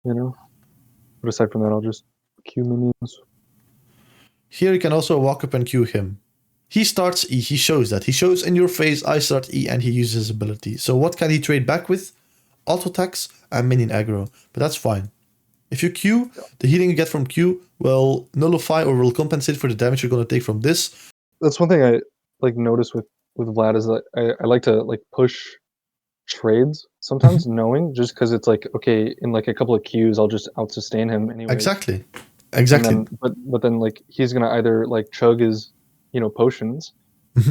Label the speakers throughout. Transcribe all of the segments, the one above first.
Speaker 1: you know? But aside from that, I'll just queue minions.
Speaker 2: Here you can also walk up and queue him. He starts E, he shows that. He shows in your face, I start E, and he uses his ability. So what can he trade back with? Auto attacks and minion aggro, but that's fine. If you Q, the healing you get from Q will nullify or will compensate for the damage you're going to take from this.
Speaker 1: That's one thing I like notice with Vlad is that I like to like push trades sometimes, knowing just because it's like, okay, in like a couple of Qs I'll just out sustain him anyway.
Speaker 2: Exactly.
Speaker 1: And then, but then like he's gonna either like chug his, potions,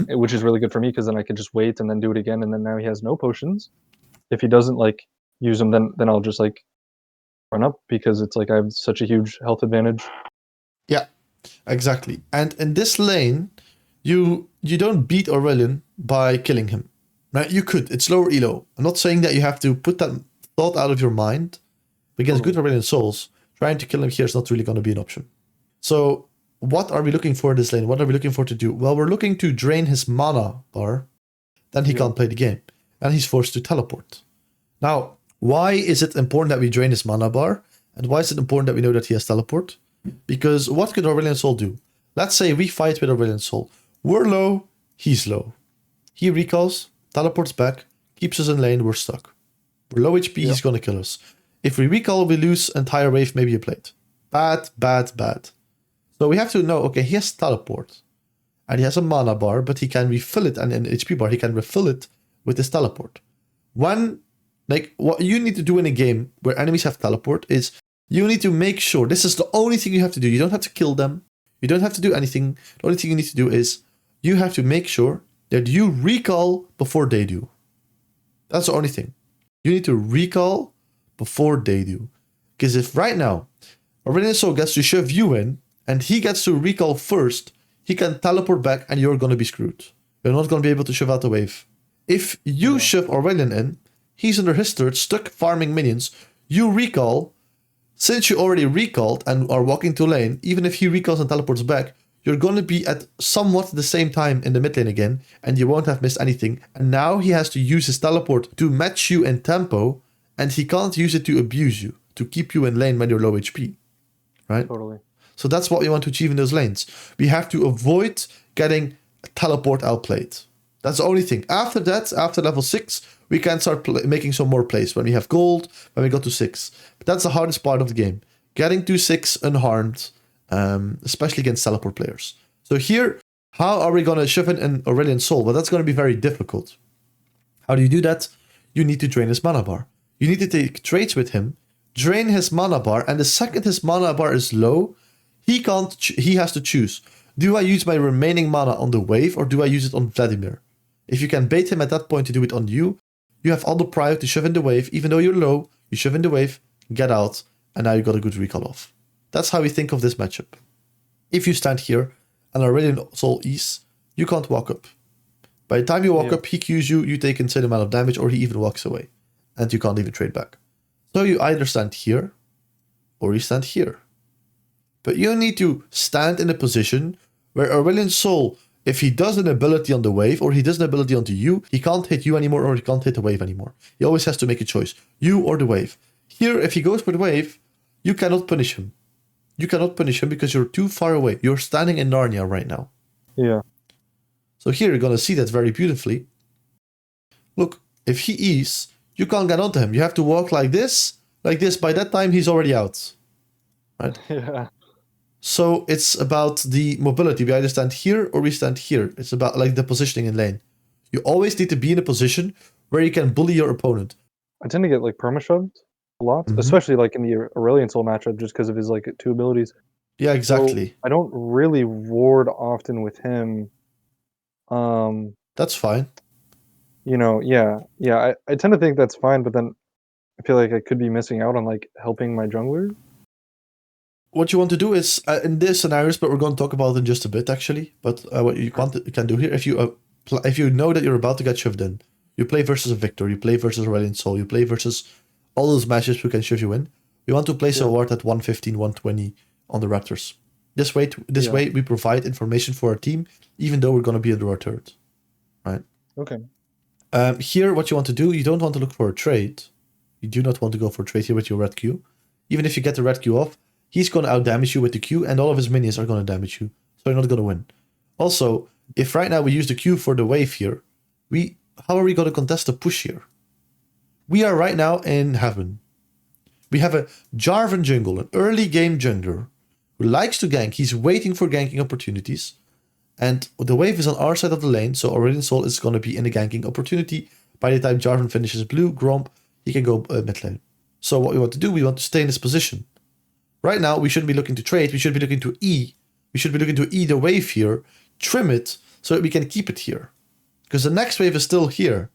Speaker 1: which is really good for me because then I can just wait and then do it again, and then now he has no potions. If he doesn't like use them, then I'll just like run up because it's like I have such a huge health advantage.
Speaker 2: Yeah, exactly. And in this lane, you don't beat Aurelion by killing him. Right? You could. It's lower elo. I'm not saying that you have to put that thought out of your mind. Against good Aurelion souls, trying to kill him here is not really going to be an option. So what are we looking for in this lane? What are we looking for to do? Well, we're looking to drain his mana bar. Then he can't play the game. And he's forced to teleport. Now, why is it important that we drain his mana bar? And why is it important that we know that he has teleport? Because what could Aurelion Soul do? Let's say we fight with Aurelion Soul. We're low, he's low. He recalls, teleports back, keeps us in lane, we're stuck. We're low HP, he's gonna kill us. If we recall, we lose entire wave, maybe a plate. Bad, bad, bad. So we have to know, okay, he has teleport. And he has a mana bar, but he can refill it, and an HP bar, he can refill it with his teleport. What you need to do in a game where enemies have teleport is you need to make sure, this is the only thing you have to do. You don't have to kill them. You don't have to do anything. The only thing you need to do is you have to make sure that you recall before they do. That's the only thing. You need to recall before they do. Because if right now Aurelion Soul gets to shove you in and he gets to recall first, he can teleport back and you're going to be screwed. You're not going to be able to shove out the wave. If you shove Aurelion in, he's under his third, stuck farming minions. You recall. Since you already recalled and are walking to lane, even if he recalls and teleports back, you're going to be at somewhat the same time in the mid lane again, and you won't have missed anything. And now he has to use his teleport to match you in tempo, and he can't use it to abuse you, to keep you in lane when you're low HP. Right?
Speaker 1: Totally.
Speaker 2: So that's what we want to achieve in those lanes. We have to avoid getting teleport outplayed. That's the only thing. After that, after level 6, we can start making some more plays when we have gold, when we go to 6. But that's the hardest part of the game. Getting to 6 unharmed, especially against teleport players. So here, how are we going to shove in an Aurelion Soul? Well, that's going to be very difficult. How do you do that? You need to drain his mana bar. You need to take trades with him, drain his mana bar, and the second his mana bar is low, he has to choose. Do I use my remaining mana on the wave, or do I use it on Vladimir? If you can bait him at that point to do it on you, you have all the prio to shove in the wave. Even though you're low, you shove in the wave, get out, and now you got a good recall off. That's how we think of this matchup. If you stand here and Aurelion Soul East, you can't walk up. By the time you walk up, he Qs you, you take insane amount of damage, or he even walks away. And you can't even trade back. So you either stand here, or you stand here. But you need to stand in a position where Aurelion Soul, if he does an ability on the wave, or he does an ability onto you, he can't hit you anymore, or he can't hit the wave anymore. He always has to make a choice. You or the wave. Here, if he goes for the wave, you cannot punish him. You cannot punish him because you're too far away. You're standing in Narnia right now.
Speaker 1: Yeah.
Speaker 2: So here you're going to see that very beautifully. Look, if he is, you can't get onto him. You have to walk like this. By that time, he's already out. Right?
Speaker 1: Yeah.
Speaker 2: So it's about the mobility. We either stand here or we stand here. It's about like the positioning in lane. You always need to be in a position where you can bully your opponent.
Speaker 1: I tend to get like perma-shoved a lot, especially like in the Aurelion Soul matchup, just because of his like 2 abilities.
Speaker 2: Yeah, exactly.
Speaker 1: So I don't really ward often with him.
Speaker 2: That's fine.
Speaker 1: I tend to think that's fine, but then I feel like I could be missing out on like helping my jungler.
Speaker 2: What you want to do is, in these scenarios, but we're going to talk about it in just a bit actually, but what you can do here, if you know that you're about to get shoved in, you play versus a Victor, you play versus Aurelion Soul, you play versus all those matches who can shove you in, you want to place a ward at 115, 120 on the Raptors. This way we provide information for our team, even though we're going to be under our turret. Right?
Speaker 1: Okay.
Speaker 2: Here, what you want to do, you don't want to look for a trade. You do not want to go for a trade here with your red Q. even if you get the red Q off, he's going to outdamage you with the Q, and all of his minions are going to damage you. So you're not going to win. Also, if right now we use the Q for the wave here, how are we going to contest the push here? We are right now in heaven. We have a Jarvan jungle, an early game jungler, who likes to gank. He's waiting for ganking opportunities. And the wave is on our side of the lane, so Aurelion Sol is going to be in a ganking opportunity. By the time Jarvan finishes blue, Gromp, he can go mid lane. So what we want to do, we want to stay in this position. Right now, we shouldn't be looking to trade, we should be looking to E. We should be looking to E the wave here, trim it, so that we can keep it here. Because the next wave is still here.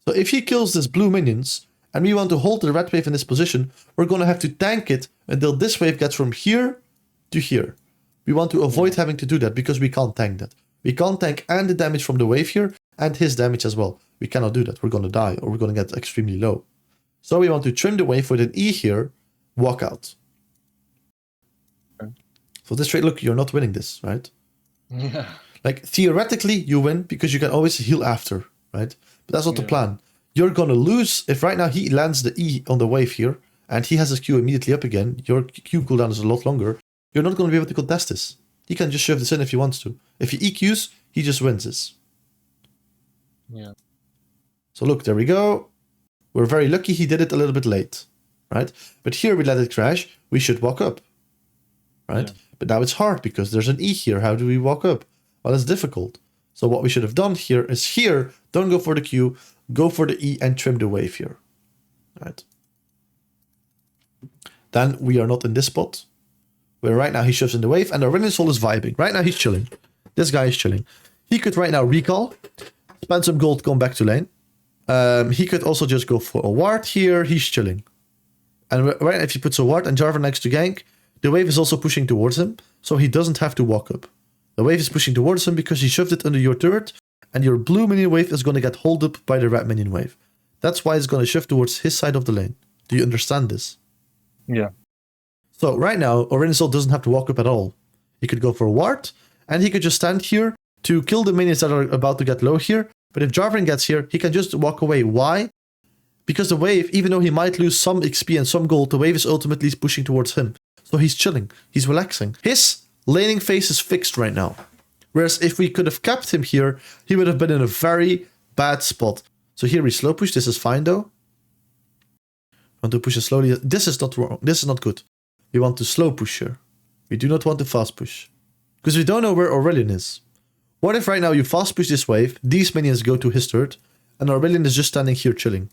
Speaker 2: So if he kills this blue minions, and we want to hold the red wave in this position, we're going to have to tank it until this wave gets from here to here. We want to avoid having to do that because we can't tank that. We can't tank and the damage from the wave here and his damage as well. We cannot do that. We're going to die or we're going to get extremely low. So we want to trim the wave with an E here, walk out. Okay. So this trade, look, you're not winning this, right?
Speaker 1: Yeah.
Speaker 2: Like theoretically you win because you can always heal after, right? But that's not the plan. You're going to lose if right now he lands the E on the wave here and he has his Q immediately up again. Your Q cooldown is a lot longer. You're not going to be able to contest this. He can just shove this in if he wants to. If he EQs, he just wins this.
Speaker 1: Yeah.
Speaker 2: So look, there we go. We're very lucky he did it a little bit late, right? But here we let it crash. We should walk up, right? Yeah. But now it's hard because there's an E here. How do we walk up? Well, it's difficult. So what we should have done here is here, don't go for the Q, go for the E and trim the wave here, right? Then we are not in this spot. Where right now he shoves in the wave and Aurelion Sol is vibing. Right now he's chilling. This guy is chilling. He could right now recall, spend some gold, come back to lane. He could also just go for a ward here. He's chilling. And right now if he puts a ward and Jarvan next to gank, the wave is also pushing towards him. So he doesn't have to walk up. The wave is pushing towards him because he shoved it under your turret. And your blue minion wave is going to get held up by the red minion wave. That's why it's going to shift towards his side of the lane. Do you understand this?
Speaker 1: Yeah.
Speaker 2: So right now, Aurelion Sol doesn't have to walk up at all. He could go for a ward, and he could just stand here to kill the minions that are about to get low here. But if Jarvan gets here, he can just walk away. Why? Because the wave, even though he might lose some XP and some gold, the wave is ultimately pushing towards him. So he's chilling. He's relaxing. His laning phase is fixed right now. Whereas if we could have kept him here, he would have been in a very bad spot. So here we slow push. This is fine though. Want to push it slowly. This is not wrong. This is not good. We want to slow push here. We do not want to fast push. Because we don't know where Aurelion is. What if right now you fast push this wave, these minions go to his turret, and Aurelion is just standing here chilling?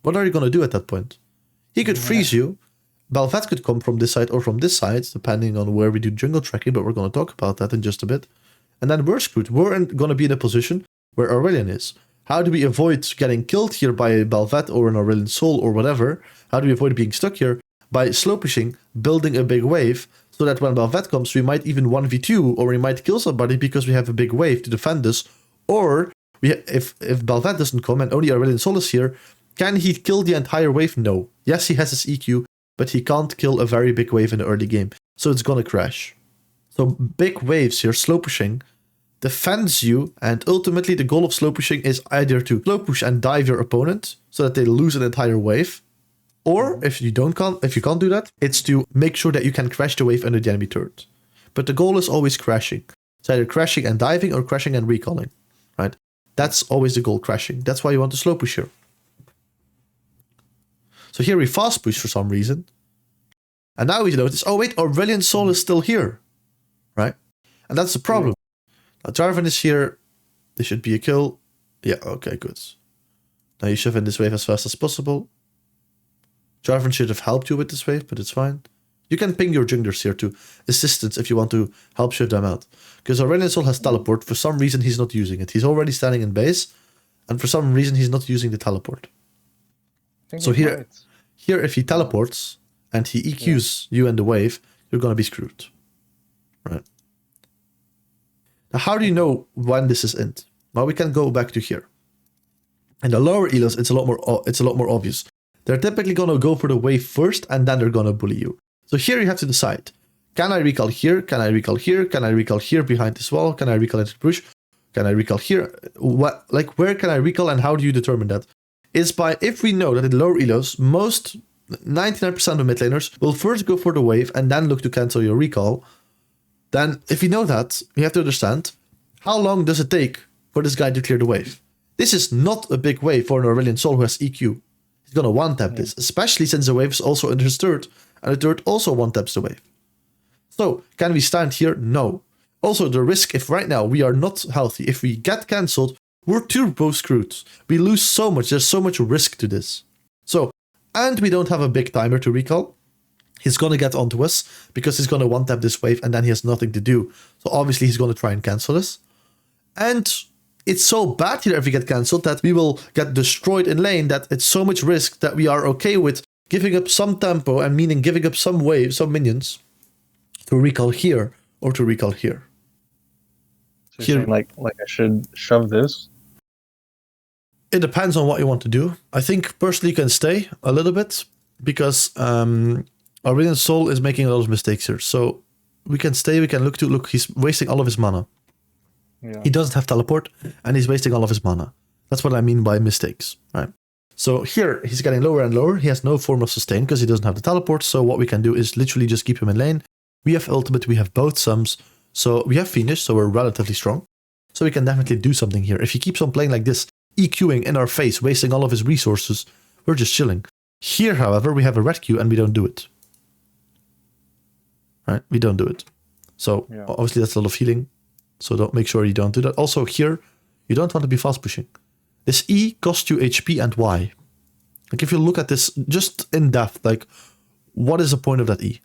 Speaker 2: What are you going to do at that point? He could freeze you. Bel'Veth could come from this side or from this side, depending on where we do jungle tracking, but we're going to talk about that in just a bit. And then we're screwed. We're going to be in a position where Aurelion is. How do we avoid getting killed here by a Bel'Veth or an Aurelion Sol or whatever? How do we avoid being stuck here? By slow pushing, building a big wave, so that when Bel'Veth comes, we might even 1v2, or we might kill somebody because we have a big wave to defend us. Or, if Bel'Veth doesn't come and only Aurelion Sol is here, can he kill the entire wave? No. Yes, he has his EQ, but he can't kill a very big wave in the early game, so it's gonna crash. So big waves here, slow pushing, defends you, and ultimately the goal of slow pushing is either to slow push and dive your opponent, so that they lose an entire wave, or if you can't do that, it's to make sure that you can crash the wave under the enemy turret. But the goal is always crashing. It's either crashing and diving or crashing and recalling, right? That's always the goal, crashing. That's why you want to slow push here. So here we fast push for some reason. And now we notice, oh wait, Aurelion Sol is still here, right? And that's the problem. Now Jarvan is here. This should be a kill. Yeah, okay, good. Now you shove in this wave as fast as possible. Jarvan should have helped you with this wave, but it's fine. You can ping your junglers here to assistance if you want to help shift them out. Because Aurelion Sol has teleport. For some reason, he's not using it. He's already standing in base. And for some reason, he's not using the teleport. So here, if he teleports and he EQs you and the wave, you're going to be screwed. Right? Now, how do you know when this is end? Well, we can go back to here. In the lower elos, it's a lot more obvious. They're typically going to go for the wave first, and then they're going to bully you. So here you have to decide. Can I recall here? Can I recall here? Can I recall here behind this wall? Can I recall into the bush? Can I recall here? Where can I recall, and how do you determine that? It's by, if we know that in lower elos, most 99% of mid laners will first go for the wave and then look to cancel your recall. Then, if you know that, you have to understand, how long does it take for this guy to clear the wave? This is not a big wave for an Aurelion Sol who has EQ. He's gonna one-tap this, especially since the wave is also in his third, and the third also one-taps the wave. So, can we stand here? No. Also, the risk, if right now we are not healthy, if we get cancelled, we're turbo screwed. We lose so much, there's so much risk to this. So, and we don't have a big timer to recall. He's gonna get onto us, because he's gonna one-tap this wave, and then he has nothing to do. So obviously he's gonna try and cancel us. And it's so bad here if we get cancelled that we will get destroyed in lane, that it's so much risk that we are okay with giving up some tempo, and meaning giving up some wave, some minions, to recall here, or to recall here.
Speaker 1: So here, like I should shove this?
Speaker 2: It depends on what you want to do. I think personally you can stay a little bit, because Aurelion Sol is making a lot of mistakes here. So we can stay, we can look, he's wasting all of his mana. Yeah. He doesn't have teleport, and he's wasting all of his mana. That's what I mean by mistakes, right? So here, he's getting lower and lower. He has no form of sustain because he doesn't have the teleport. So what we can do is literally just keep him in lane. We have ultimate, we have both sums. So we have Phoenix, so we're relatively strong. So we can definitely do something here. If he keeps on playing like this, EQing in our face, wasting all of his resources, we're just chilling. Here, however, we have a red Q and we don't do it. Right? We don't do it. So obviously that's a lot of healing. So don't make sure you don't do that. Also here, you don't want to be fast pushing. This E costs you HP and Y. Like if you look at this just in depth, like what is the point of that E?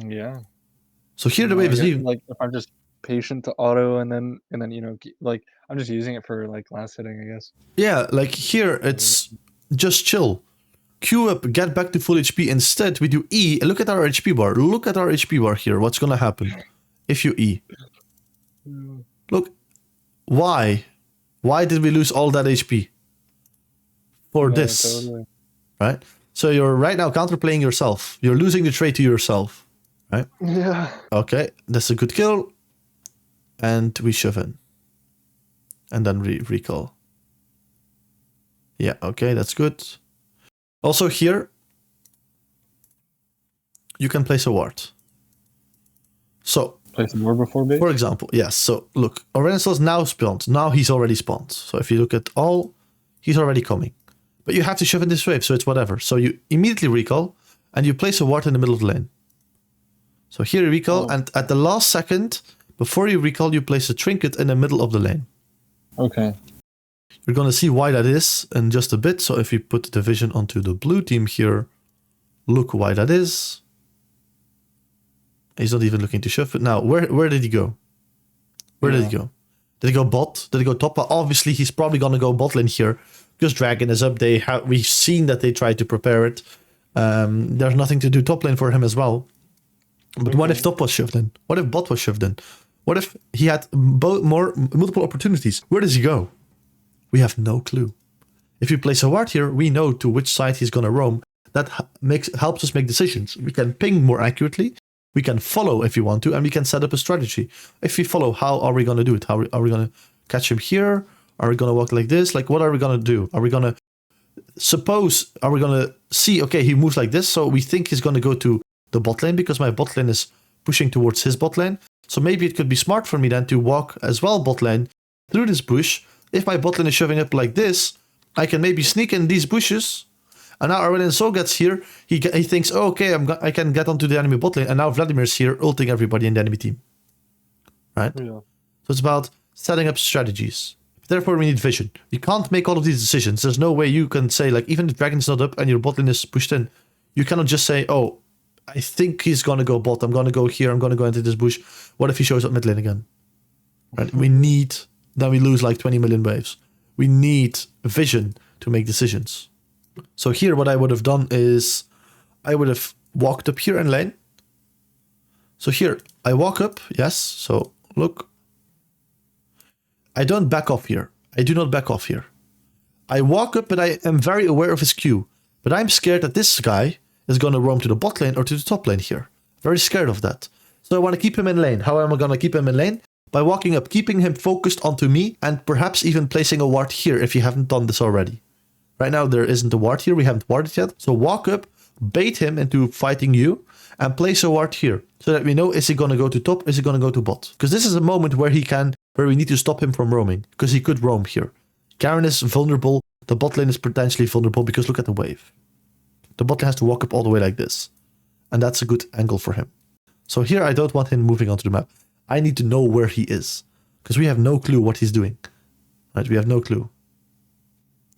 Speaker 1: Yeah.
Speaker 2: So here the wave is even
Speaker 1: like if I'm just patient to auto and then you know, like I'm just using it for like last hitting, I guess.
Speaker 2: Yeah, like here it's just chill. Q up, get back to full HP. Instead we do E. Look at our HP bar. Look at our HP bar here. What's gonna happen if you E? Look, why did we lose all that HP? For this, totally. Right? So you're right now counterplaying yourself. You're losing the trade to yourself, right?
Speaker 1: Yeah.
Speaker 2: Okay, that's a good kill. And we shove in. And then recall. Yeah, okay, that's good. Also here, you can place a ward. So,
Speaker 1: place a ward before base?
Speaker 2: For example, yes. So look, Aurelion Sol is now spawned. Now he's already spawned. So if you look at all, he's already coming. But you have to shove in this wave, so it's whatever. So you immediately recall, and you place a ward in the middle of the lane. So here you recall, and at the last second, before you recall, you place a trinket in the middle of the lane.
Speaker 1: Okay.
Speaker 2: You're going to see why that is in just a bit. So if you put the vision onto the blue team here, look why that is. He's not even looking to shove it. Now, where did he go? Where did he go? Did he go bot? Did he go top? Obviously, he's probably going to go bot lane here. Because Dragon is up. We've seen that they tried to prepare it. There's nothing to do top lane for him as well. But what if top was shoved in? What if bot was shoved in? What if he had multiple opportunities? Where does he go? We have no clue. If you place a ward here, we know to which side he's going to roam. That helps us make decisions. We can ping more accurately. We can follow if you want to, and we can set up a strategy. If we follow, how are we going to do it? How are we going to catch him here? Are we going to walk like this? Like, what are we going to do? Are we going to see, okay, he moves like this, so we think he's going to go to the bot lane because my bot lane is pushing towards his bot lane. So maybe it could be smart for me then to walk as well bot lane through this bush. If my bot lane is shoving up like this, I can maybe sneak in these bushes. And now Aurelion Sol gets here. He thinks, oh, okay, I can get onto the enemy bot lane. And now Vladimir's here, ulting everybody in the enemy team. Right? Yeah. So it's about setting up strategies. Therefore, we need vision. You can't make all of these decisions. There's no way you can say, like, even if Dragon's not up and your bot lane is pushed in, you cannot just say, oh, I think he's going to go bot. I'm going to go here. I'm going to go into this bush. What if he shows up mid lane again? Right? We need, then we lose like 20 million waves. We need vision to make decisions. So here what I would have done is I would have walked up here in lane. So here I walk up, yes. So look, I don't back off here. I do not back off here. I walk up, but I am very aware of his Q. But I'm scared that this guy is going to roam to the bot lane or to the top lane here. Very scared of that. So I want to keep him in lane. How am I going to keep him in lane? By walking up, keeping him focused onto me, and perhaps even placing a ward here if you haven't done this already. Right now, there isn't a ward here. We haven't warded yet. So walk up, bait him into fighting you, and place a ward here. So that we know, is he going to go to top? Is he going to go to bot? Because this is a moment where we need to stop him from roaming. Because he could roam here. Garen is vulnerable. The bot lane is potentially vulnerable because look at the wave. The bot lane has to walk up all the way like this. And that's a good angle for him. So here I don't want him moving onto the map. I need to know where he is. Because we have no clue what he's doing. Right? We have no clue.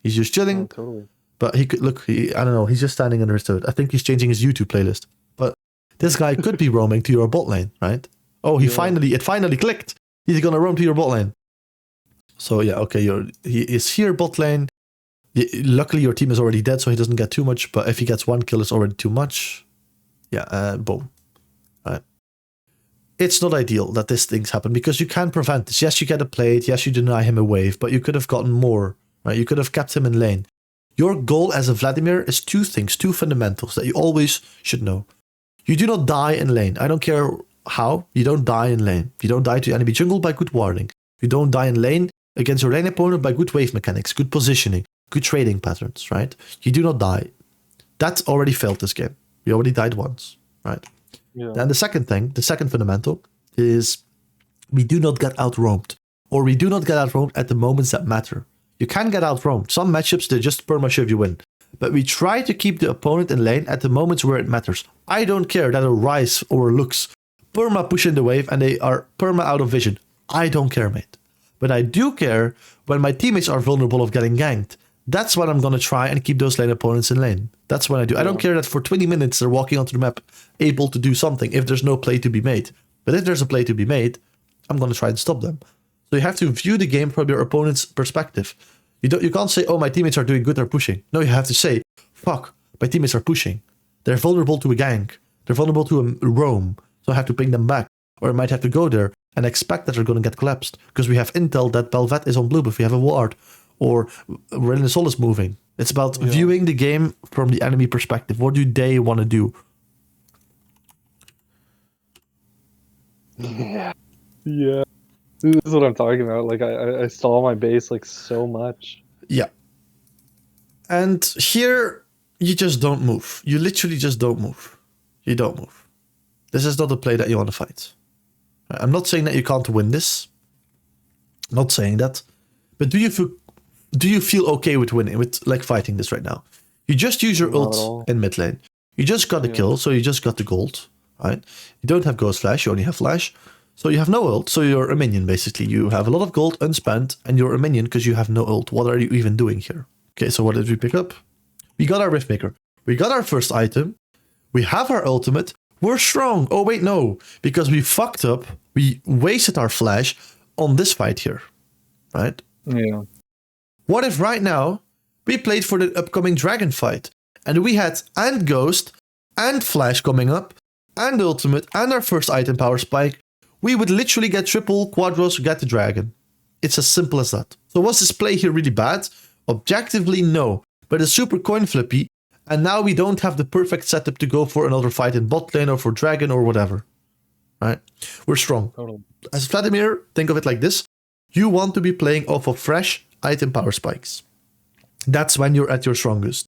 Speaker 2: He's just chilling.
Speaker 1: Oh, totally.
Speaker 2: But he could look, I don't know, he's just standing under his turret. I think he's changing his YouTube playlist. But this guy could be roaming to your bot lane, right? Oh, it finally clicked. He's gonna roam to your bot lane. So yeah, okay, he is here bot lane. Luckily your team is already dead, so he doesn't get too much. But if he gets one kill, it's already too much. Yeah, boom. Right. It's not ideal that these things happen because you can prevent this. Yes, you get a plate. Yes, you deny him a wave, but you could have gotten more. Right? You could have kept him in lane. Your goal as a Vladimir is two things, two fundamentals that you always should know. You do not die in lane. I don't care how. You don't die in lane. You don't die to enemy jungle by good warding. You don't die in lane against your lane opponent by good wave mechanics, good positioning, good trading patterns, right? You do not die. That already failed this game. We already died once, right?
Speaker 1: Yeah.
Speaker 2: Then the second thing, the second fundamental is we do not get out-roamed. Or we do not get out-roamed at the moments that matter. You can get out-roamed. Some matchups, they just perma-shove you win. But we try to keep the opponent in lane at the moments where it matters. I don't care that a Ryze or a Lux perma push in the wave and they are perma out of vision. I don't care, mate. But I do care when my teammates are vulnerable of getting ganked. That's when I'm going to try and keep those lane opponents in lane. That's what I do. I don't care that for 20 minutes they're walking onto the map able to do something if there's no play to be made. But if there's a play to be made, I'm going to try and stop them. So you have to view the game from your opponent's perspective. You can't say, oh, my teammates are doing good, they're pushing. No, you have to say, fuck, my teammates are pushing. They're vulnerable to a gank. They're vulnerable to a roam. So I have to bring them back. Or I might have to go there and expect that they're going to get collapsed. Because we have intel that Bel'Veth is on blue if we have a ward. Or Renisol is moving. It's about viewing the game from the enemy perspective. What do they want to do?
Speaker 1: Yeah. This is what I'm talking about. Like, I saw my base, like, so much.
Speaker 2: Yeah. And here, you just don't move. You literally just don't move. You don't move. This is not a play that you want to fight. I'm not saying that you can't win this. I'm not saying that. But do you feel okay with winning, with, like, fighting this right now? You just use your ult in mid lane. You just got a kill, so you just got the gold, right? You don't have Ghost Flash, you only have Flash. So you have no ult, so you're a minion, basically. You have a lot of gold unspent, and you're a minion because you have no ult. What are you even doing here? Okay, so what did we pick up? We got our Riftmaker. We got our first item. We have our ultimate. We're strong. Oh, wait, no. Because we fucked up. We wasted our flash on this fight here, right?
Speaker 1: Yeah.
Speaker 2: What if right now we played for the upcoming dragon fight, and we had and Ghost, and Flash coming up, and ultimate, and our first item power spike? We would literally get triple, quadros, get the dragon. It's as simple as that. So was this play here really bad? Objectively, no. But it's super coin flippy, and now we don't have the perfect setup to go for another fight in bot lane or for dragon or whatever. Right? We're strong.
Speaker 1: Totally.
Speaker 2: As Vladimir, think of it like this. You want to be playing off of fresh item power spikes. That's when you're at your strongest.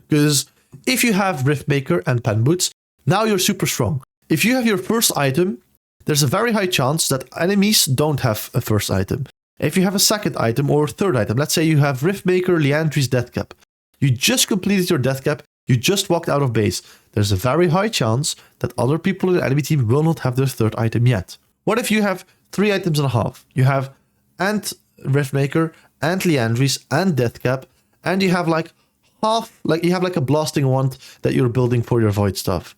Speaker 2: Because if you have Riftmaker and Pen Boots, now you're super strong. If you have your first item, there's a very high chance that enemies don't have a first item. If you have a second item or third item, let's say you have Riftmaker, Liandry's Death Cap. You just completed your Death Cap, you just walked out of base. There's a very high chance that other people in the enemy team will not have their third item yet. What if you have 3 items and a half? You have and Riftmaker, and Liandry's, and Death Cap, and you have like half, like you have like a blasting wand that you're building for your void stuff.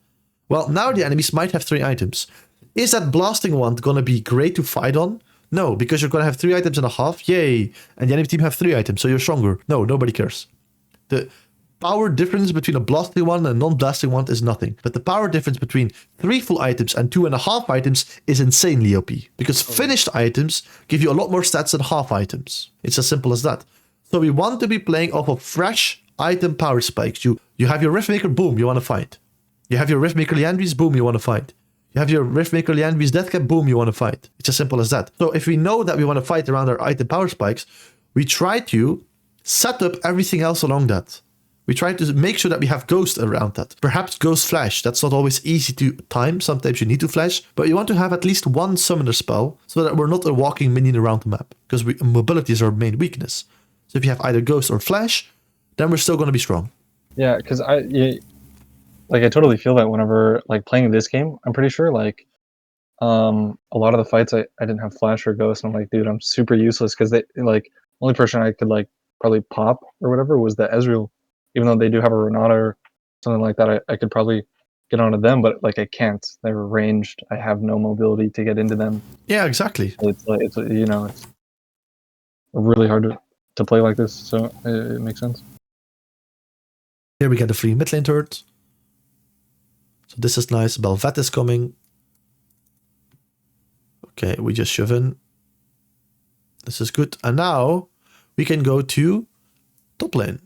Speaker 2: Well, now the enemies might have 3 items. Is that blasting wand gonna be great to fight on? No, because you're gonna have 3 items and a half, yay! And the enemy team have 3 items, so you're stronger. No, nobody cares. The power difference between a blasting wand and a non-blasting wand is nothing. But the power difference between 3 full items and 2.5 items is insanely OP. Because finished items give you a lot more stats than half items. It's as simple as that. So we want to be playing off of fresh item power spikes. You have your Riftmaker, boom, you want to fight. You have your Riftmaker Liandry's, boom, you want to fight. You have your Riftmaker Liandry's Death Cap, boom, you want to fight. It's as simple as that. So if we know that we want to fight around our item power spikes, we try to set up everything else along that. We try to make sure that we have Ghost around that. Perhaps Ghost Flash. That's not always easy to time. Sometimes you need to flash. But you want to have at least one summoner spell so that we're not a walking minion around the map. Because mobility is our main weakness. So if you have either Ghost or Flash, then we're still going to be strong.
Speaker 1: Yeah, because I totally feel that whenever like playing this game, I'm pretty sure like a lot of the fights I didn't have Flash or Ghost, and I'm like, dude, I'm super useless because they like only person I could like probably pop or whatever was the Ezreal. Even though they do have a Renata or something like that, I could probably get onto them, but like I can't. They're ranged. I have no mobility to get into them.
Speaker 2: Yeah, exactly.
Speaker 1: It's like it's really hard to play like this, so it makes sense.
Speaker 2: Here we get the free mid lane turret. So this is nice. Bel'Veth is coming. Okay, we just shove in. This is good. And now we can go to top lane.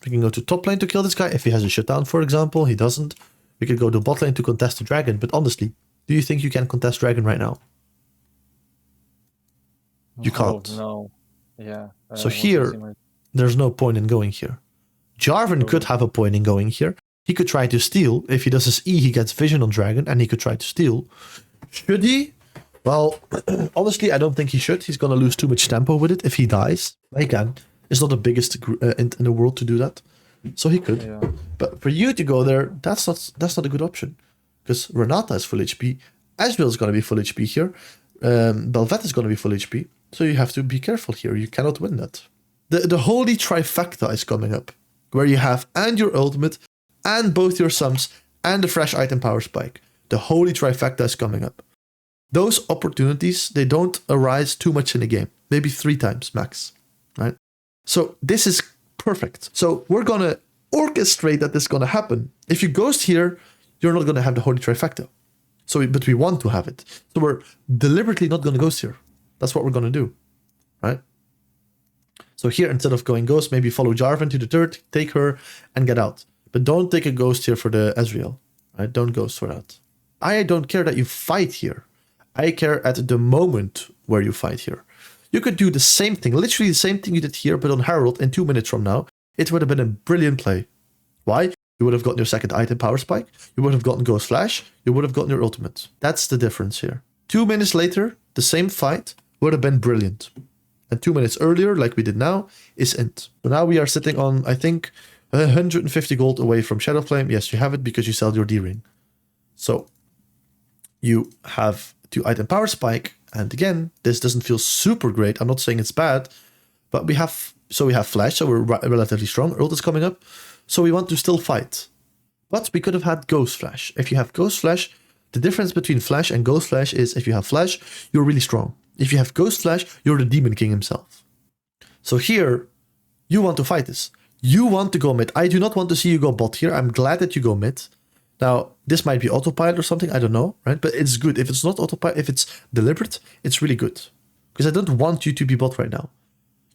Speaker 2: We can go to top lane to kill this guy. If he has a shutdown, for example, he doesn't. We could go to bot lane to contest the dragon. But honestly, do you think you can contest dragon right now? You can't.
Speaker 1: No. Yeah.
Speaker 2: So here, there's no point in going here. Jarvan could have a point in going here. He could try to steal. If he does his E, he gets vision on dragon, and he could try to steal. Should he? Well, honestly, I don't think he should. He's going to lose too much tempo with it if he dies. He can. It's not the biggest in the world to do that. So he could. Yeah. But for you to go there, that's not a good option. Because Renata is full HP. Ezreal is going to be full HP here. Bel'Veth is going to be full HP. So you have to be careful here. You cannot win that. The holy trifecta is coming up. Where you have and your ultimate, and both your sums, and the fresh item power spike. The holy trifecta is coming up. Those opportunities, they don't arise too much in the game. Maybe 3 times max. Right? So this is perfect. So we're going to orchestrate that this is going to happen. If you ghost here, you're not going to have the holy trifecta. But we want to have it. So we're deliberately not going to ghost here. That's what we're going to do. Right? So here, instead of going ghost, maybe follow Jarvan to the turret, take her, and get out. But don't take a ghost here for the Ezreal. Right? Don't ghost for that. I don't care that you fight here. I care at the moment where you fight here. You could do the same thing, literally the same thing you did here, but on Herald in 2 minutes from now. It would have been a brilliant play. Why? You would have gotten your second item power spike. You would have gotten Ghost Flash. You would have gotten your ultimate. That's the difference here. 2 minutes later, the same fight would have been brilliant. And 2 minutes earlier, like we did now, is int. So now we are sitting on, I think, 150 gold away from Shadowflame. Yes, you have it because you sell your D-ring. So you have 2 item power spike. And again, this doesn't feel super great. I'm not saying it's bad, but we have Flash, so we're relatively strong. Ult is coming up, so we want to still fight. But we could have had Ghost Flash. If you have Ghost Flash, the difference between Flash and Ghost Flash is if you have Flash, you're really strong. If you have Ghost Flash, you're the Demon King himself. So here, you want to fight this. You want to go mid. I do not want to see you go bot here. I'm glad that you go mid. Now, this might be autopilot or something, I don't know, right? But it's good. If it's not autopilot, if it's deliberate, it's really good. Because I don't want you to be bot right now.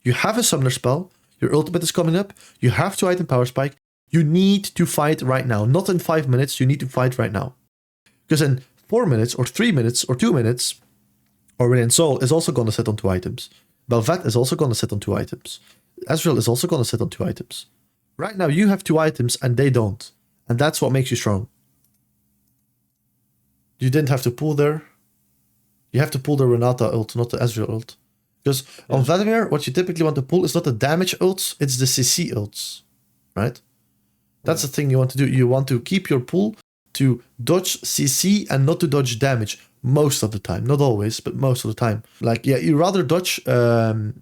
Speaker 2: You have a summoner spell, your ultimate is coming up, you have 2 item power spike, you need to fight right now. Not in 5 minutes, you need to fight right now. Because in 4 minutes, or 3 minutes, or 2 minutes, Aurelion Sol is also going to sit on 2 items. Bel'Veth is also going to sit on 2 items. Ezreal is also going to sit on 2 items. Right now, you have 2 items and they don't. And that's what makes you strong. You didn't have to pull there. You have to pull the Renata ult, not the Ezreal ult. Because on Vladimir, what you typically want to pull is not the damage ults, it's the CC ults. Right? That's the thing you want to do. You want to keep your pull to dodge CC and not to dodge damage. Most of the time. Not always, but most of the time. Like, yeah, you rather dodge a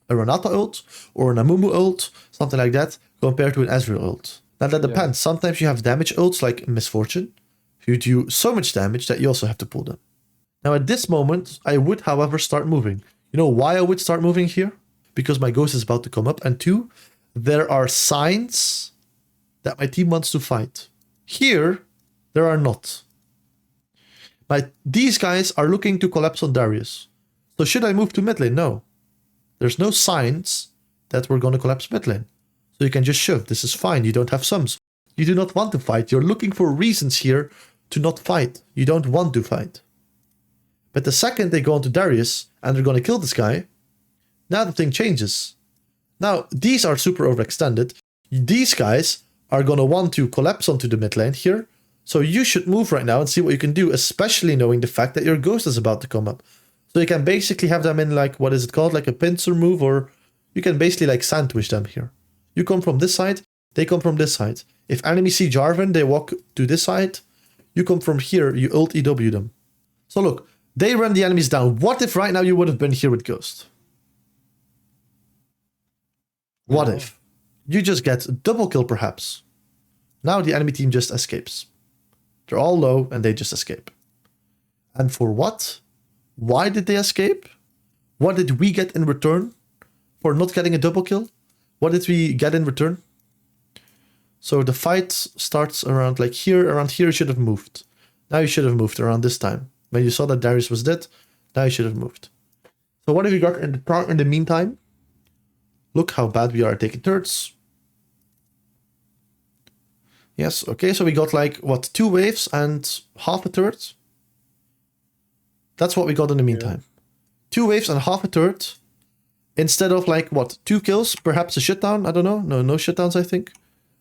Speaker 2: Renata ult or an Amumu ult, something like that, compared to an Ezreal ult. Now that depends. Sometimes you have damage ults like Misfortune, who do so much damage that you also have to pull them. Now at this moment, I would, however, start moving. You know why I would start moving here? Because my ghost is about to come up. And 2, there are signs that my team wants to fight. Here, there are not. These guys are looking to collapse on Darius. So should I move to mid lane? No. There's no signs that we're going to collapse mid lane. So you can just shove. This is fine. You don't have sums. You do not want to fight. You're looking for reasons here to not fight. You don't want to fight. But the second they go onto Darius and they're going to kill this guy, now the thing changes. Now, these are super overextended. These guys are going to want to collapse onto the mid lane here. So you should move right now and see what you can do, especially knowing the fact that your ghost is about to come up. So you can basically have them in like, what is it called? Like a pincer move, or you can basically like sandwich them here. You come from this side, they come from this side. If enemies see Jarvan, they walk to this side. You come from here, you ult EW them. So look, they run the enemies down. What if right now you would have been here with Ghost? What if? You just get a double kill perhaps. Now the enemy team just escapes. They're all low and they just escape. And for what? Why did they escape? What did we get in return for not getting a double kill? What did we get in return? So the fight starts around like here. Around here you should have moved. Now you should have moved around this time. When you saw that Darius was dead, now you should have moved. So what have we got in the meantime? Look how bad we are at taking turrets. Yes, okay, so we got like, what, 2 waves and half a turret? That's what we got in the meantime. Yeah. 2 waves and half a turret. Instead of like, what, 2 kills, perhaps a shutdown? I don't know. No shutdowns, I think.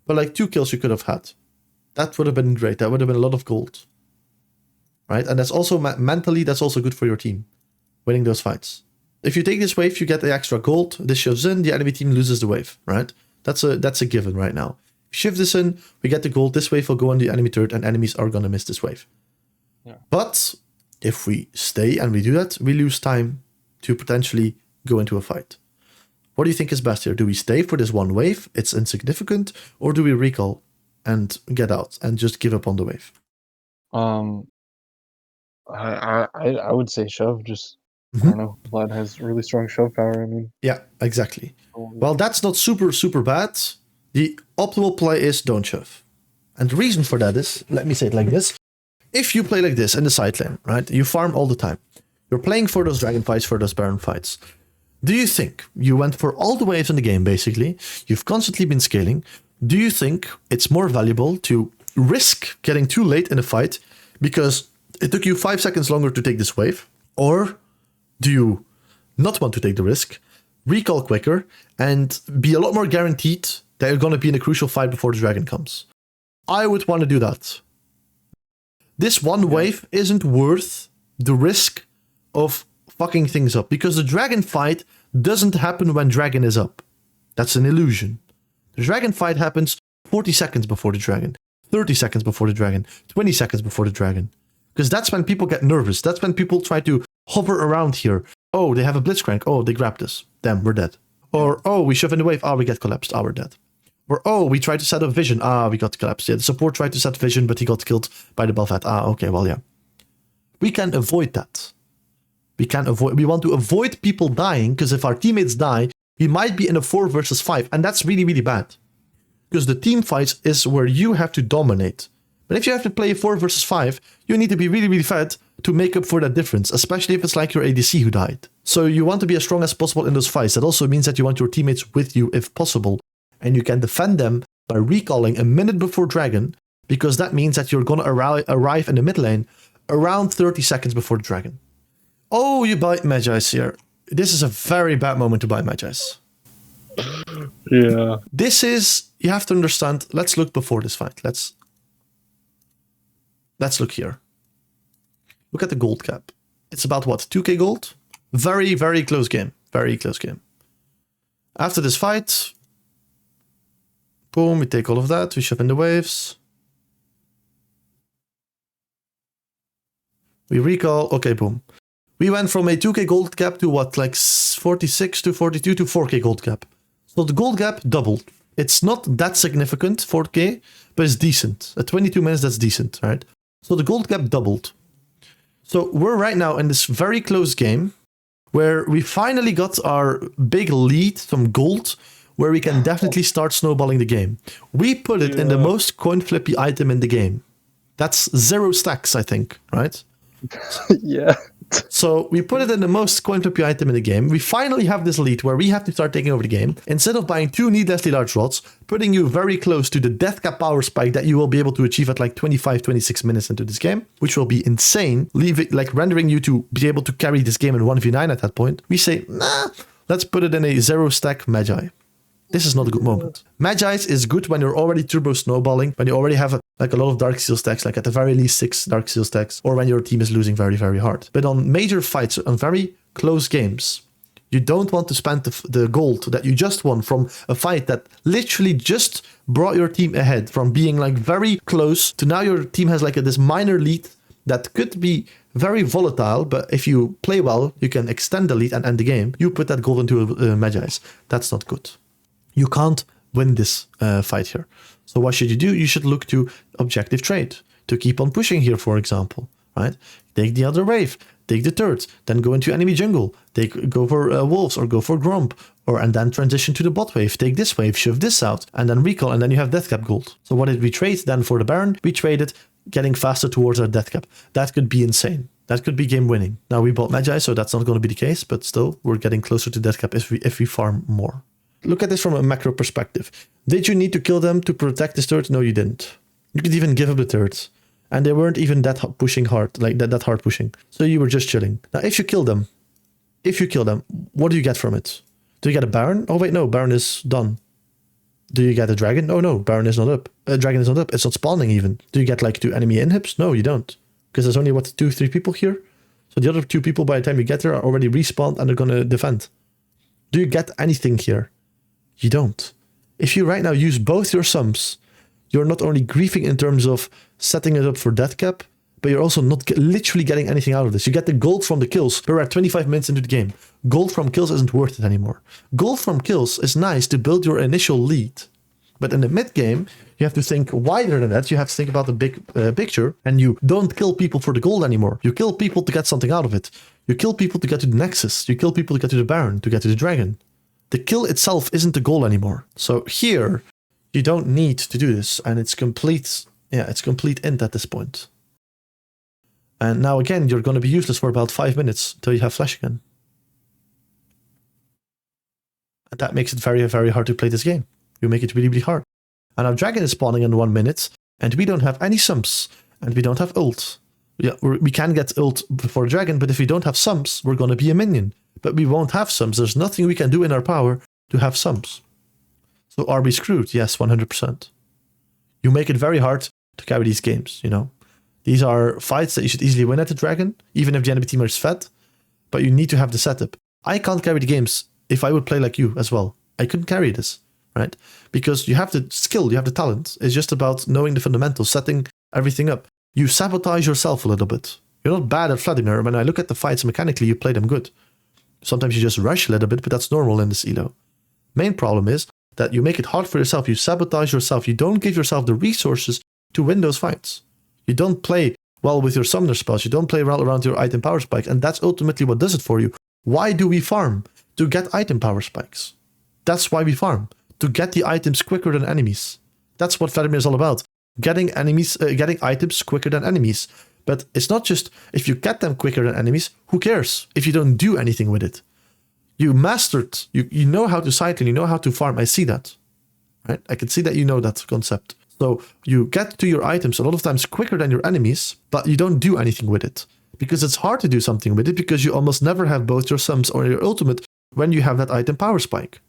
Speaker 2: But like 2 kills you could have had. That would have been great. That would have been a lot of gold. Right? And that's also, mentally, that's also good for your team. Winning those fights. If you take this wave, you get the extra gold. This shoves in, the enemy team loses the wave, right? That's a given right now. Shift this in, we get the gold. This wave will go on the enemy turret and enemies are going to miss this wave. Yeah. But if we stay and we do that, we lose time to potentially go into a fight. What do you think is best here? Do we stay for this 1 wave? It's insignificant. Or do we recall and get out and just give up on the wave?
Speaker 1: I would say shove. Just I don't know. Vlad has really strong shove power. I mean,
Speaker 2: yeah, exactly. Well, that's not super bad. The optimal play is don't shove. And the reason for that is, let me say it like this. If you play like this in the side lane, right, you farm all the time. You're playing for those dragon fights, for those baron fights. Do you think you went for all the waves in the game, basically? You've constantly been scaling. Do you think it's more valuable to risk getting too late in a fight because it took you 5 seconds longer to take this wave? Or do you not want to take the risk, recall quicker, and be a lot more guaranteed that you're going to be in a crucial fight before the dragon comes? I would want to do that. This 1 wave isn't worth the risk of fucking things up, because the dragon fight doesn't happen when dragon is up. That's an illusion. The dragon fight happens 40 seconds before the dragon, 30 seconds before the dragon, 20 seconds before the dragon. Because that's when people get nervous. That's when people try to hover around here. Oh, they have a blitzcrank. Oh, they grabbed us. Damn, we're dead. Or, oh, we shove in the wave. Ah, we get collapsed. Ah, we're dead. Or, oh, we tried to set up vision. Ah, we got collapsed. Yeah, the support tried to set vision, but he got killed by the Belvat. Ah, okay, well, yeah. We can avoid that. We want to avoid people dying, because if our teammates die, we might be in a 4 versus 5, and that's really, really bad. Because the team fights is where you have to dominate. But if you have to play 4 versus 5, you need to be really, really fat to make up for that difference, especially if it's like your ADC who died. So you want to be as strong as possible in those fights. That also means that you want your teammates with you if possible, and you can defend them by recalling a minute before dragon, because that means that you're going to arrive in the mid lane around 30 seconds before the dragon. Oh, you buy Magi's here. This is a very bad moment to buy Magi's.
Speaker 1: Yeah.
Speaker 2: This is, you have to understand, let's look before this fight. Let's look here. Look at the gold cap. It's about what, 2k gold? Very, very close game. Very close game. After this fight, boom, we take all of that, we shove in the waves. We recall, okay, boom. We went from a 2k gold cap to what, like 46 to 42 to 4k gold cap. So the gold gap doubled. It's not that significant, 4k, but it's decent. At 22 minutes, that's decent, right? So the gold gap doubled. So we're right now in this very close game where we finally got our big lead from gold, where we can definitely start snowballing the game. We put it in the most coin flippy item in the game. That's 0 stacks, I think, right?
Speaker 1: Yeah.
Speaker 2: So we put it in the most coin flippy item in the game. We finally have this lead where we have to start taking over the game. Instead of buying 2 needlessly large rods, putting you very close to the death cap power spike that you will be able to achieve at like 25, 26 minutes into this game, which will be insane, rendering you to be able to carry this game in 1v9 at that point. We say, nah, let's put it in a 0 stack Magi. This is not a good moment. Magi's is good when you're already turbo snowballing, when you already have a lot of Dark Seal stacks, like at the very least 6 Dark Seal stacks, or when your team is losing very, very hard. But on major fights, on very close games, you don't want to spend the gold that you just won from a fight that literally just brought your team ahead from being like very close to now your team has like this minor lead that could be very volatile, but if you play well, you can extend the lead and end the game. You put that gold into Magi's. That's not good. You can't win this fight here. So what should you do? You should look to objective trade to keep on pushing here, for example, right? Take the other wave, take the turret, then go into enemy jungle, go for wolves or go for gromp, and then transition to the bot wave, take this wave, shove this out, and then recall, and then you have death cap gold. So what did we trade then for the Baron? We traded getting faster towards our death cap. That could be insane. That could be game winning. Now we bought Magi, so that's not going to be the case, but still we're getting closer to death cap if we farm more. Look at this from a macro perspective. Did you need to kill them to protect this turret? No, you didn't. You could even give up the turrets. And they weren't even that pushing hard, like that hard pushing. So you were just chilling. Now, if you kill them, what do you get from it? Do you get a Baron? Oh wait, no, Baron is done. Do you get a Dragon? Oh no, Baron is not up. Dragon is not up. It's not spawning even. Do you get like 2 enemy inhibs? No, you don't. Because there's only, 2-3 people here? So the other 2 people by the time you get there are already respawned and they're going to defend. Do you get anything here? You don't. If you right now use both your sums, you're not only griefing in terms of setting it up for death cap, but you're also not literally getting anything out of this. You get the gold from the kills, but we're at 25 minutes into the game. Gold from kills isn't worth it anymore. Gold from kills is nice to build your initial lead. But in the mid game, you have to think wider than that. You have to think about the big picture, and you don't kill people for the gold anymore. You kill people to get something out of it. You kill people to get to the Nexus. You kill people to get to the Baron, to get to the Dragon. The kill itself isn't the goal anymore. So here, you don't need to do this, and it's complete int at this point. And now again, you're going to be useless for about 5 minutes until you have flash again. And that makes it very, very hard to play this game. You make it really, really hard. And our Dragon is spawning in 1 minute, and we don't have any sums, and we don't have ult. Yeah, we can get ult before Dragon, but if we don't have sums, we're going to be a minion. But we won't have sums. There's nothing we can do in our power to have sums. So are we screwed? Yes, 100%. You make it very hard to carry these games, you know. These are fights that you should easily win at the Dragon, even if the enemy team is fed. But you need to have the setup. I can't carry the games if I would play like you as well. I couldn't carry this, right? Because you have the skill, you have the talent. It's just about knowing the fundamentals, setting everything up. You sabotage yourself a little bit. You're not bad at Vladimir. When I look at the fights mechanically, you play them good. Sometimes you just rush a little bit, but that's normal in this elo. Main problem is that you make it hard for yourself. You sabotage yourself. You don't give yourself the resources to win those fights. You don't play well with your summoner spells. You don't play well around your item power spikes. And that's ultimately what does it for you. Why do we farm? To get item power spikes. That's why we farm. To get the items quicker than enemies. That's what Vladimir is all about. Getting items quicker than enemies. But it's not just if you get them quicker than enemies, who cares if you don't do anything with it? You mastered, you know how to cycle, you know how to farm. I see that, right? I can see that you know that concept. So you get to your items a lot of times quicker than your enemies, but you don't do anything with it. Because it's hard to do something with it because you almost never have both your sums or your ultimate when you have that item power spike.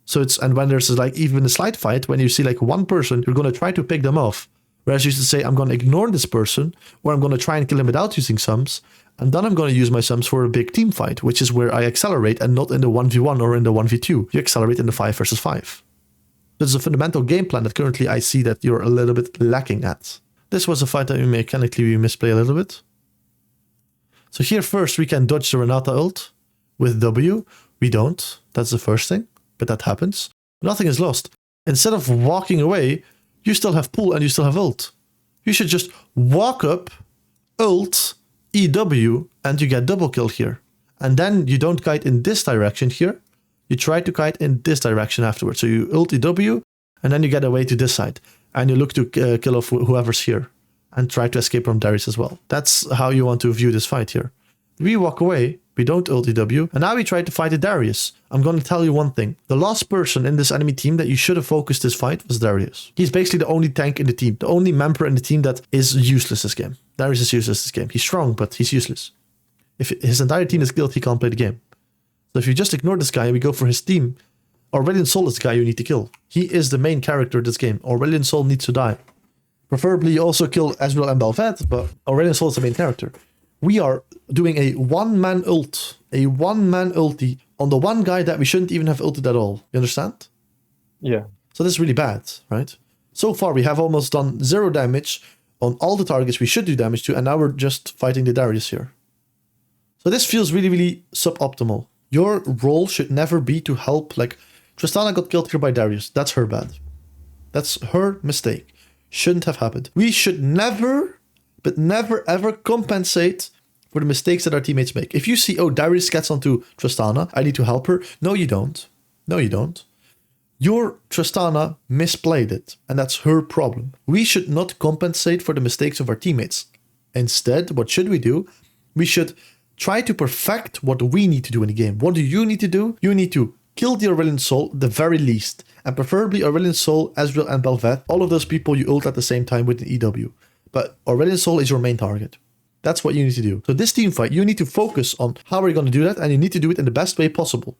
Speaker 2: So and when there's like even a slight fight, when you see like one person, you're going to try to pick them off. Whereas you used to say, I'm going to ignore this person, or I'm going to try and kill him without using sums, and then I'm going to use my sums for a big team fight, which is where I accelerate and not in the 1v1 or in the 1v2. You accelerate in the 5 versus 5. There's a fundamental game plan that currently I see that you're a little bit lacking at. This was a fight that mechanically we misplay a little bit. So here first we can dodge the Renata ult with W. We don't. That's the first thing, but that happens. Nothing is lost. Instead of walking away, you still have pull and you still have ult. You should just walk up, ult, EW, and you get double kill here. And then you don't kite in this direction here. You try to kite in this direction afterwards. So you ult EW, and then you get away to this side. And you look to kill off whoever's here. And try to escape from Darius as well. That's how you want to view this fight here. We walk away, we don't ult EW, and now we try to fight a Darius. I'm going to tell you one thing. The last person in this enemy team that you should have focused this fight was Darius. He's basically the only tank in the team, the only member in the team that is useless this game. Darius is useless this game. He's strong, but he's useless. If his entire team is killed, he can't play the game. So if you just ignore this guy and we go for his team, Aurelion Sol is the guy you need to kill. He is the main character of this game. Aurelion Sol needs to die. Preferably you also kill Ezreal and Bel'Veth, but Aurelion Sol is the main character. We are doing a one-man ult, a one-man ulti on the one guy that we shouldn't even have ulted at all. You understand?
Speaker 1: Yeah.
Speaker 2: So this is really bad, right? So far we have almost done 0 damage on all the targets we should do damage to, and now we're just fighting the Darius here. So this feels really, really suboptimal. Your role should never be to help, like, Tristana got killed here by Darius. That's her bad. That's her mistake. Shouldn't have happened. We should never, but never ever compensate for the mistakes that our teammates make. If you see, oh, Darius gets onto Tristana, I need to help her. No, you don't. No, you don't. Your Tristana misplayed it, and that's her problem. We should not compensate for the mistakes of our teammates. Instead, what should we do? We should try to perfect what we need to do in the game. What do you need to do? You need to kill the Aurelion Sol, the very least. And preferably Aurelion Sol, Ezreal, and Bel'Veth. All of those people you ult at the same time with an EW. But Aurelion Sol is your main target. That's what you need to do. So this team fight, you need to focus on how are you going to do that, and you need to do it in the best way possible.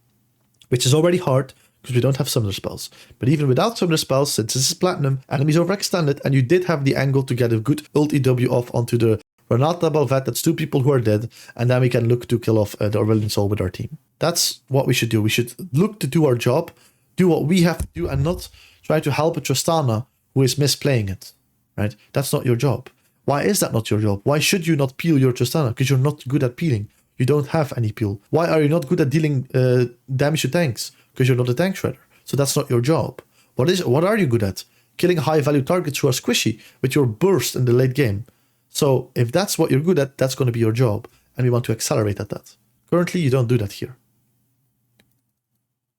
Speaker 2: Which is already hard, because we don't have summoner spells. But even without summoner spells, since this is Platinum, enemies overextended, and you did have the angle to get a good ult EW off onto the Renata Bel'Veth, that's 2 people who are dead, and then we can look to kill off the Aurelion Sol with our team. That's what we should do. We should look to do our job, do what we have to do, and not try to help a Tristana who is misplaying it, right? That's not your job. Why is that not your job? Why should you not peel your Tristana? Because you're not good at peeling. You don't have any peel. Why are you not good at dealing damage to tanks? Because you're not a tank shredder. So that's not your job. What are you good at? Killing high-value targets who are squishy with your burst in the late game. So if that's what you're good at, that's going to be your job. And we want to accelerate at that. Currently, you don't do that here.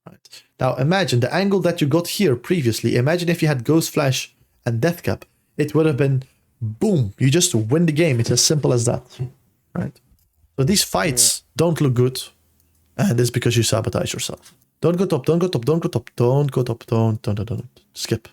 Speaker 2: Right. Now imagine the angle that you got here previously. Imagine if you had Ghost Flash and Deathcap. It would have been boom. You just win the game. It's as simple as that. Right. So these fights don't look good. And it's because you sabotage yourself. Don't go top, don't go top, don't go top, don't go top, don't. Skip.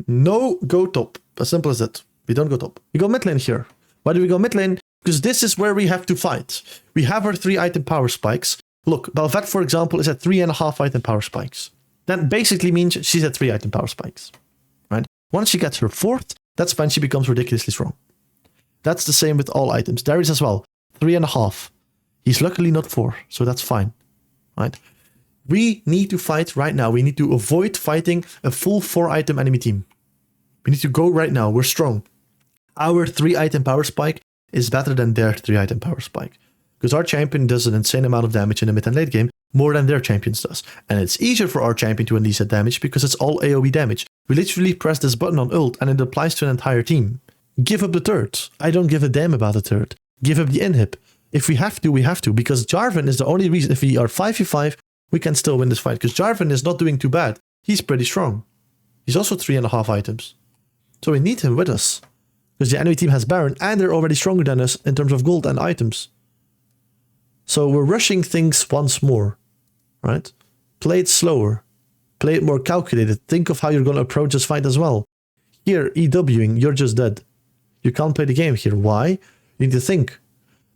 Speaker 2: No go top. As simple as that. We don't go top. We go mid lane here. Why do we go mid lane? Because this is where we have to fight. We have our 3 item power spikes. Look, Bel'Veth, for example, is at 3.5 item power spikes. That basically means she's at 3 item power spikes. Right? Once she gets her 4th, that's when she becomes ridiculously strong. That's the same with all items. Darius as well. 3.5. He's luckily not 4, so that's fine. Right? We need to fight right now. We need to avoid fighting a full 4 item enemy team. We need to go right now. We're strong. Our 3 item power spike is better than their 3 item power spike. Because our champion does an insane amount of damage in the mid and late game, more than their champions does. And it's easier for our champion to unleash that damage because it's all AoE damage. We literally press this button on ult and it applies to an entire team. Give up the turret. I don't give a damn about the turret. Give up the inhib. If we have to, we have to. Because Jarvan is the only reason, if we are 5v5, we can still win this fight. Because Jarvan is not doing too bad. He's pretty strong. He's also 3.5 items. So we need him with us. Because the enemy team has Baron and they're already stronger than us in terms of gold and items. So we're rushing things once more, right? Play it slower. Play it more calculated. Think of how you're going to approach this fight as well. Here, EWing, you're just dead. You can't play the game here. Why? You need to think.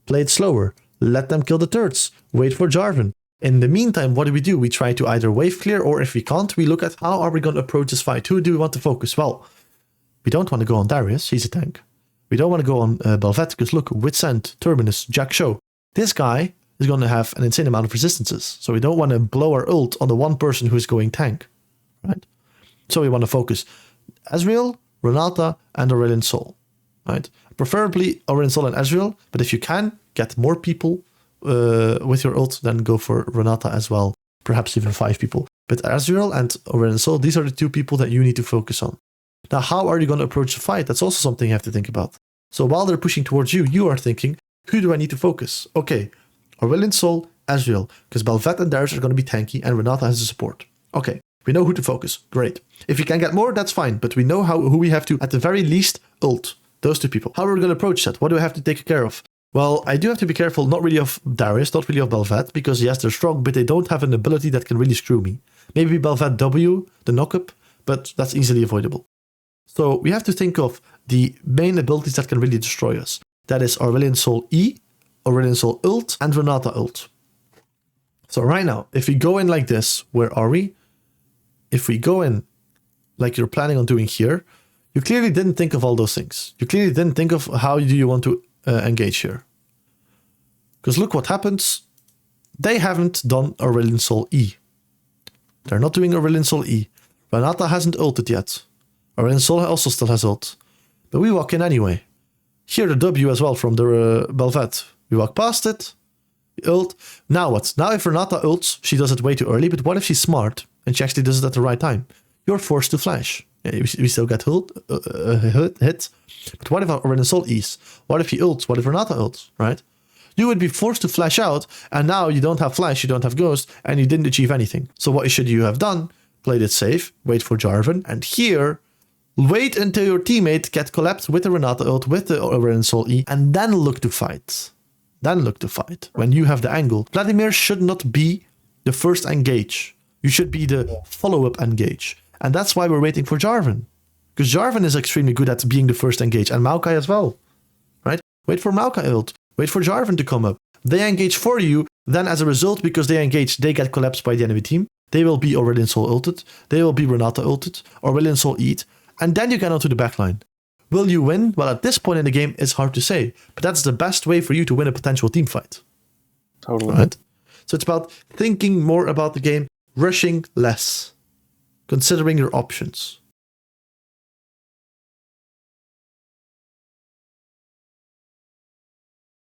Speaker 2: Play it slower. Let them kill the turrets. Wait for Jarvan. In the meantime, what do? We try to either wave clear, or if we can't, we look at how are we going to approach this fight. Who do we want to focus? Well, we don't want to go on Darius. He's a tank. We don't want to go on Bel'Veth, because look, Witsend, Terminus, Jack Show. This guy is going to have an insane amount of resistances. So we don't want to blow our ult on the one person who is going tank, right? So we want to focus Ezreal, Renata, and Aurelion Sol, right? Preferably Aurelion Sol and Ezreal, but if you can get more people with your ult, then go for Renata as well. Perhaps even 5 people. But Ezreal and Aurelion Sol, these are the 2 people that you need to focus on. Now, how are you going to approach the fight? That's also something you have to think about. So while they're pushing towards you, you are thinking, who do I need to focus? Okay, Aurelion Sol, Ezreal, because Bel'Veth and Darius are going to be tanky and Renata has the support. Okay, we know who to focus. Great. If we can get more, that's fine, but we know who we have to, at the very least, ult. Those 2 people. How are we going to approach that? What do I have to take care of? Well, I do have to be careful, not really of Darius, not really of Bel'Veth, because yes, they're strong, but they don't have an ability that can really screw me. Maybe Bel'Veth W, the knockup, but that's easily avoidable. So we have to think of the main abilities that can really destroy us. That is Aurelion Sol E, Aurelion Sol ult, and Renata ult. So right now, if we go in like this, where are we? if we go in like you're planning on doing here, you clearly didn't think of all those things. You clearly didn't think of how do you want to engage here. Because look what happens. They haven't done Aurelion Sol E. They're not doing Aurelion Sol E. Renata hasn't ulted yet. Aurelion Sol also still has ult. But we walk in anyway. Here the W as well from the Bel'Veth. We walk past it. Ult. Now what? Now if Renata ults, she does it way too early. But what if she's smart and she actually does it at the right time? You're forced to flash. Yeah, we still get hit. But what if Aurelion Sol E's? What if he ults? What if Renata ults? Right? You would be forced to flash out, and now you don't have flash, you don't have ghost, and you didn't achieve anything. So what should you have done? Played it safe, wait for Jarvan, and here, wait until your teammate get collapsed with the Renata ult, with the Aurelion Sol E, and then look to fight. Then look to fight, when you have the angle. Vladimir should not be the first engage. You should be the follow-up engage. And that's why we're waiting for Jarvan. Because Jarvan is extremely good at being the first engage, and Maokai as well. Right? Wait for Maokai ult. Wait for Jarvan to come up. They engage for you, then as a result, because they engage, they get collapsed by the enemy team. They will be Aurelion Sol ulted. They will be Renata ulted. Aurelion Sol eat. And then you get onto the backline. Will you win? Well, at this point in the game, it's hard to say. But that's the best way for you to win a potential team fight.
Speaker 1: Totally.
Speaker 2: Right? So it's about thinking more about the game, rushing less, considering your options.